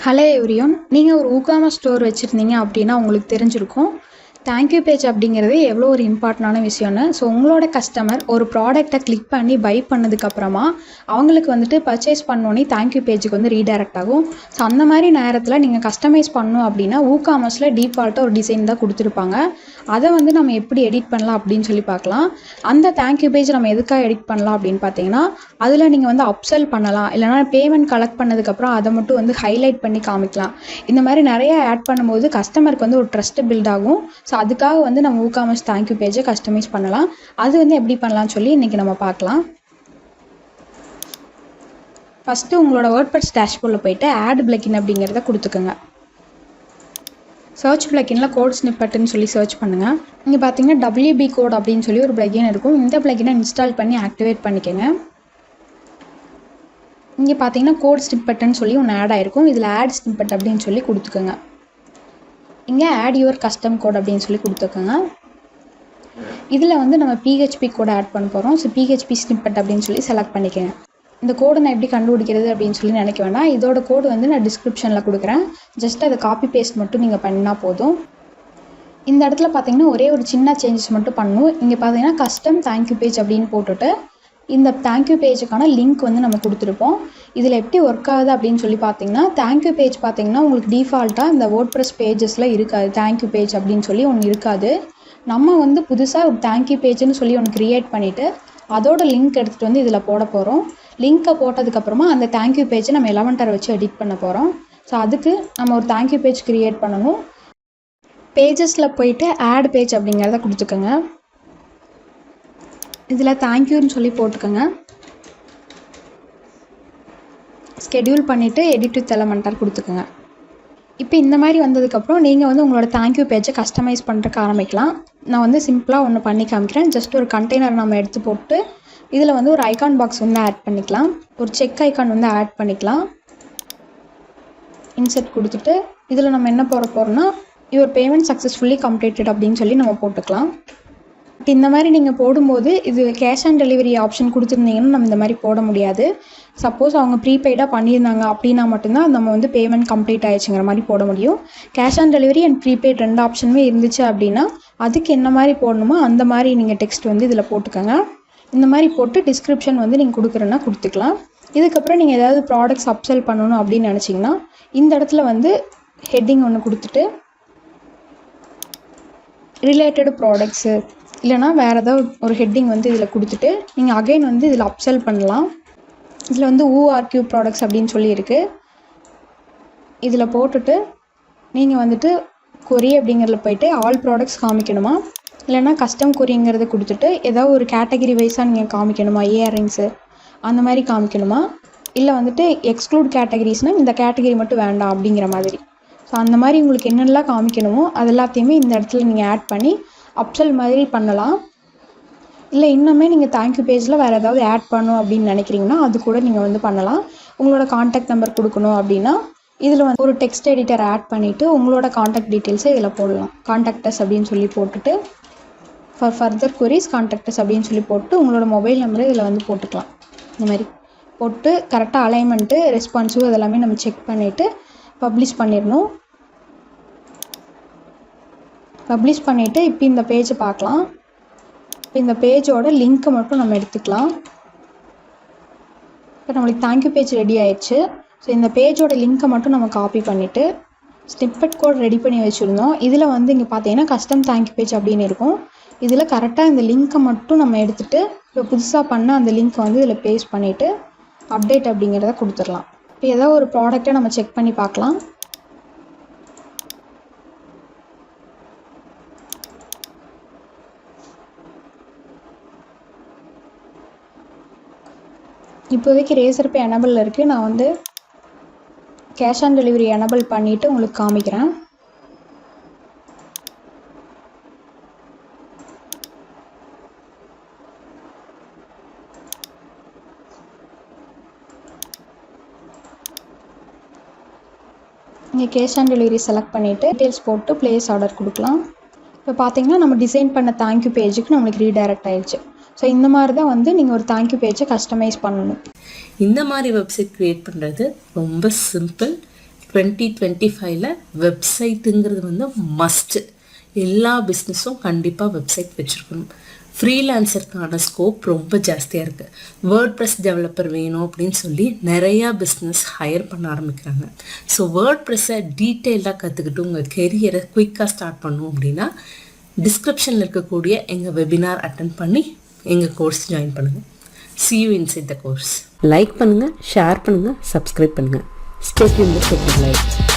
Hello everyone, நீங்கள் ஒரு ஊகாமர்ஸ் store வச்சுருந்தீங்க அப்படின்னா உங்களுக்கு தெரிஞ்சிருக்கும். தேங்க்யூ பேஜ் அப்படிங்கிறது எவ்வளோ ஒரு இம்பார்ட்டண்டான விஷயம்னு. ஸோ உங்களோட கஸ்டமர் ஒரு ப்ராடக்டை கிளிக் பண்ணி பை பண்ணதுக்கப்புறமா அவங்களுக்கு வந்துட்டு பர்ச்சேஸ் பண்ணோன்னே தேங்க்யூ பேஜுக்கு வந்து ரீடைரக்ட் ஆகும். ஸோ அந்த மாதிரி நேரத்தில் நீங்கள் கஸ்டமைஸ் பண்ணணும் அப்படின்னா ஊகாமர்ஸில் டிஃபால்ட்டாக ஒரு டிசைன் தான் கொடுத்துருப்பாங்க. அதை வந்து நம்ம எப்படி எடிட் பண்ணலாம் அப்படின்னு சொல்லி பார்க்கலாம். அந்த தேங்க்யூ பேஜ் நம்ம எதுக்காக எடிட் பண்ணலாம் அப்படின்னு பார்த்தீங்கன்னா, அதில் நீங்கள் வந்து அப்செல் பண்ணலாம், இல்லைனா பேமெண்ட் கலெக்ட் பண்ணதுக்கப்புறம் அதை மட்டும் வந்து ஹைலைட் பண்ணி காமிக்கலாம். இந்த மாதிரி நிறைய ஆட் பண்ணும்போது கஸ்டமருக்கு வந்து ஒரு ட்ரஸ்ட்டு பில்ட் ஆகும். ஸோ அதுக்காக வந்து நம்ம ஊகாமர்ஸ் தேங்க்யூ பேஜை கஸ்டமைஸ் பண்ணலாம். அது வந்து எப்படி பண்ணலாம்னு சொல்லி இன்றைக்கி நம்ம பார்க்கலாம். ஃபஸ்ட்டு உங்களோட வேர்ட்பிரஸ் டேஷ்போர்டில் போய்ட்டு ஆட் பிளக்கின் அப்படிங்கிறத கொடுத்துக்கோங்க. சர்ச் பிளக்கினில் கோட் ஸ்னிப்பட்டுன்னு சொல்லி சர்ச் பண்ணுங்கள். இங்கே பார்த்தீங்கன்னா WB கோட் அப்படின்னு சொல்லி ஒரு பிளக்கின் இருக்கும். இந்த பிளக்கினை இன்ஸ்டால் பண்ணி ஆக்டிவேட் பண்ணிக்கோங்க. இங்கே பார்த்தீங்கன்னா கோட் ஸ்னிப்பட்டுன்னு சொல்லி ஒன்று ஆட் ஆகிருக்கும். இதில் ஆட் ஸ்னிப்பட் அப்படின்னு சொல்லி கொடுத்துக்கோங்க. இங்கே ஆட் யுவர் கஸ்டம் கோட் அப்படின்னு சொல்லி கொடுத்துக்கோங்க. இதில் வந்து நம்ம PHP கோட் ஆட் பண்ண போகிறோம். ஸோ PHP ஸ்னிப்பட் அப்படின்னு சொல்லி செலக்ட் பண்ணிக்கோங்க. இந்த கோடை நான் எப்படி கண்டுபிடிக்கிறது அப்படின்னு சொல்லி நினைக்க வேண்டாம். இதோட கோடு வந்து நான் டிஸ்கிரிப்ஷனில் கொடுக்குறேன். ஜஸ்ட் அதை காப்பி பேஸ்ட் மட்டும் நீங்கள் பண்ணால் போதும். இந்த இடத்துல பார்த்தீங்கன்னா ஒரே ஒரு சின்ன சேஞ்சஸ் மட்டும் பண்ணணும். இங்கே பார்த்தீங்கன்னா கஸ்டம் தேங்க்யூ பேஜ் அப்படின்னு போட்டுட்டு இந்த தேங்க்யூ பேஜுக்கான லிங்க் வந்து நம்ம கொடுத்துருப்போம். இதில் எப்படி ஒர்க் ஆகுது அப்படின்னு சொல்லி பார்த்தீங்கன்னா, தேங்க்யூ பேஜ் பார்த்தீங்கன்னா உங்களுக்கு டிஃபால்ட்டாக இந்த வேர்ட்பிரஸ் பேஜஸில் இருக்காது. தேங்க்யூ பேஜ் அப்படின்னு சொல்லி ஒன்று இருக்காது. நம்ம வந்து புதுசாக ஒரு தேங்க்யூ பேஜ்னு சொல்லி ஒன்று க்ரியேட் பண்ணிவிட்டு அதோட லிங்க் எடுத்துகிட்டு வந்து இதில் போட போகிறோம். லிங்க்கை போட்டதுக்கப்புறமா அந்த தேங்க்யூ பேஜை நம்ம எலமெண்டரை வச்சு எடிட் பண்ண போகிறோம். ஸோ அதுக்கு நம்ம ஒரு தேங்க்யூ பேஜ் க்ரியேட் பண்ணணும். பேஜஸில் போயிட்டு ஆட் பேஜ் அப்படிங்கிறத கொடுத்துக்கோங்க. இதில் தேங்க்யூன்னு சொல்லி போட்டுக்கோங்க. ஸ்கெடியூல் பண்ணிவிட்டு எடிட் வித் எலமெண்டர் கொடுத்துக்கோங்க. இப்போ இந்த மாதிரி வந்ததுக்கப்புறம் நீங்கள் வந்து உங்களோட தேங்க்யூ பேஜை கஸ்டமைஸ் பண்ணுறக்கு ஆரம்பிக்கலாம். நான் வந்து சிம்பிளாக ஒன்று பண்ணி காமிக்கிறேன். ஜஸ்ட் ஒரு கண்டெய்னர் நம்ம எடுத்து போட்டு இதில் வந்து ஒரு ஐகான் பாக்ஸ் வந்து ஆட் பண்ணிக்கலாம். ஒரு செக் ஐகான் வந்து ஆட் பண்ணிக்கலாம். இன்செர்ட் கொடுத்துட்டு இதில் நம்ம என்ன போட போகிறோம்னா, யுவர் பேமெண்ட் சக்ஸஸ்ஃபுல்லி கம்ப்ளீட்டட் அப்படின்னு சொல்லி நம்ம போட்டுக்கலாம். இப்போ இந்த மாதிரி நீங்கள் போடும்போது இது கேஷ் ஆன் டெலிவரி ஆப்ஷன் கொடுத்துருந்தீங்கன்னா நம்ம இந்த மாதிரி போட முடியாது. சப்போஸ் அவங்க ப்ரீபெய்டாக பண்ணியிருந்தாங்க அப்படின்னா மட்டும்தான் நம்ம வந்து பேமெண்ட் கம்ப்ளீட் ஆயிடுச்சுங்கிற மாதிரி போட முடியும். Cash on delivery and prepaid ரெண்டு ஆப்ஷனுமே இருந்துச்சு அப்படின்னா அதுக்கு என்ன மாதிரி போடணுமோ அந்த மாதிரி நீங்கள் டெக்ஸ்ட் வந்து இதில் போட்டுக்கோங்க. இந்த மாதிரி போட்டு டிஸ்கிரிப்ஷன் வந்து நீங்கள் கொடுக்குறேன்னா கொடுத்துக்கலாம். இதுக்கப்புறம் நீங்கள் ஏதாவது ப்ராடக்ட்ஸ் அப்செல் பண்ணணும் அப்படின்னு நினச்சிங்கன்னா இந்த இடத்துல வந்து ஹெட்டிங் ஒன்று கொடுத்துட்டு ரிலேட்டட் ப்ராடக்ட்ஸு இல்லைனா வேறு ஏதாவது ஒரு ஹெட்டிங் வந்து இதில் கொடுத்துட்டு நீங்கள் அகைன் வந்து இதில் அப்செல் பண்ணலாம். இதில் வந்து ORQ ப்ராடக்ட்ஸ் அப்படின்னு சொல்லி இருக்குது. இதில் போட்டுட்டு நீங்கள் வந்துட்டு கொரி அப்படிங்கிறதுல போய்ட்டு ஆல் ப்ராடக்ட்ஸ் காமிக்கணுமா, இல்லைனா கஸ்டம் கொரிங்கிறத கொடுத்துட்டு ஏதாவது ஒரு கேட்டகிரி வைஸாக நீங்கள் காமிக்கணுமா, இயரிங்ஸு அந்த மாதிரி காமிக்கணுமா, இல்லை வந்துட்டு எக்ஸ்க்ளூட் கேட்டகிரிஸ்னால் இந்த கேட்டகிரி மட்டும் வேண்டாம் அப்படிங்கிற மாதிரி. ஸோ அந்த மாதிரி உங்களுக்கு என்னென்னலாம் காமிக்கணுமோ அது எல்லாத்தையுமே இந்த இடத்துல நீங்கள் ஆட் பண்ணி அப்செல் மாதிரி பண்ணலாம். இல்லை இன்னுமே நீங்கள் தேங்க்யூ பேஜில் வேறு ஏதாவது ஆட் பண்ணணும் அப்படின்னு நினைக்கிறீங்கன்னா அது கூட நீங்கள் வந்து பண்ணலாம். உங்களோட காண்டாக்ட் நம்பர் கொடுக்கணும் அப்படின்னா இதில் வந்து ஒரு டெக்ஸ்ட் எடிட்டர் ஆட் பண்ணிவிட்டு உங்களோட காண்டாக்ட் டீட்டெயில்ஸை இதில் போடலாம். காண்டாக்டஸ் அப்படின்னு சொல்லி போட்டுட்டு ஃபார் ஃபர்தர் queries காண்டாக்டஸ் அப்படின்னு சொல்லி போட்டு உங்களோட மொபைல் நம்பரை இதில் வந்து போட்டுக்கலாம். இந்த மாதிரி போட்டு கரெக்டாக அலைன்மெண்ட்டு ரெஸ்பான்சிவ் அதெல்லாமே நம்ம செக் பண்ணிவிட்டு பப்ளிஷ் பண்ணிடணும். பப்ளிஷ் பண்ணிவிட்டு இப்போ இந்த பேஜை பார்க்கலாம். இப்போ இந்த பேஜோட லிங்க்கை மட்டும் நம்ம எடுத்துக்கலாம். இப்போ நம்மளுக்கு தேங்க்யூ பேஜ் ரெடி ஆயிடுச்சு. ஸோ இந்த பேஜோட லிங்க்கை மட்டும் நம்ம காப்பி பண்ணிவிட்டு ஸ்னிப்பட் கோட் ரெடி பண்ணி வச்சுருந்தோம். இதில் வந்து இங்கே பார்த்தீங்கன்னா கஸ்டம் தேங்க்யூ பேஜ் அப்படின்னு இருக்கும். இதில் கரெக்டாக இந்த லிங்க்கை மட்டும் நம்ம எடுத்துகிட்டு இப்போ புதுசாக பண்ண அந்த லிங்க்கை வந்து இதில் பேஸ்ட் பண்ணிவிட்டு அப்டேட் அப்படிங்கிறத கொடுத்துடலாம். இப்போ ஏதாவது ஒரு ப்ராடக்ட்டை நம்ம செக் பண்ணி பார்க்கலாம். இப்போதைக்கு ரேசர் பே எனபிளில் இருக்குது. நான் வந்து கேஷ் ஆன் டெலிவரி எனபிள் பண்ணிவிட்டு உங்களுக்கு காமிக்கிறேன். இங்கே கேஷ் ஆன் டெலிவரி செலக்ட் பண்ணிவிட்டு டீட்டெயில்ஸ் போட்டு ப்ளேஸ் ஆர்டர் கொடுக்கலாம். இப்போ பார்த்தீங்கன்னா நம்ம டிசைன் பண்ண தேங்க்யூ பேஜுக்கு நம்மளுக்கு ரீடைரக்ட் ஆயிடுச்சு. ஸோ இந்த மாதிரி தான் வந்து நீங்கள் ஒரு தேங்க்யூ பேஜை கஸ்டமைஸ் பண்ணணும். இந்த மாதிரி வெப்சைட் க்ரியேட் பண்ணுறது ரொம்ப சிம்பிள். 2025ல் வெப்சைட்டுங்கிறது வந்து மஸ்ட்டு. எல்லா பிஸ்னஸும் கண்டிப்பாக வெப்சைட் வச்சுருக்கணும். ஃப்ரீலான்சருக்கான ஸ்கோப் ரொம்ப ஜாஸ்தியாக இருக்குது. வேர்ட்ப்ரெஸ் டெவலப்பர் வேணும் அப்படின்னு சொல்லி நிறையா பிஸ்னஸ் ஹையர் பண்ண ஆரம்பிக்கிறாங்க. ஸோ வேர்ட்ப்ரெஸ்ஸை டீட்டெயிலாக கற்றுக்கிட்டு உங்கள் கெரியரை குயிக்காக ஸ்டார்ட் பண்ணணும் அப்படின்னா டிஸ்கிரிப்ஷனில் இருக்கக்கூடிய எங்கள் வெபினார் அட்டென்ட் பண்ணி எங்கள் கோர்ஸ் ஜாயின் பண்ணுங்கள். See you inside the course. Like பண்ணுங்கள், ஷேர் பண்ணுங்கள், சப்ஸ்கிரைப் பண்ணுங்கள். Stay tuned with Tech Live.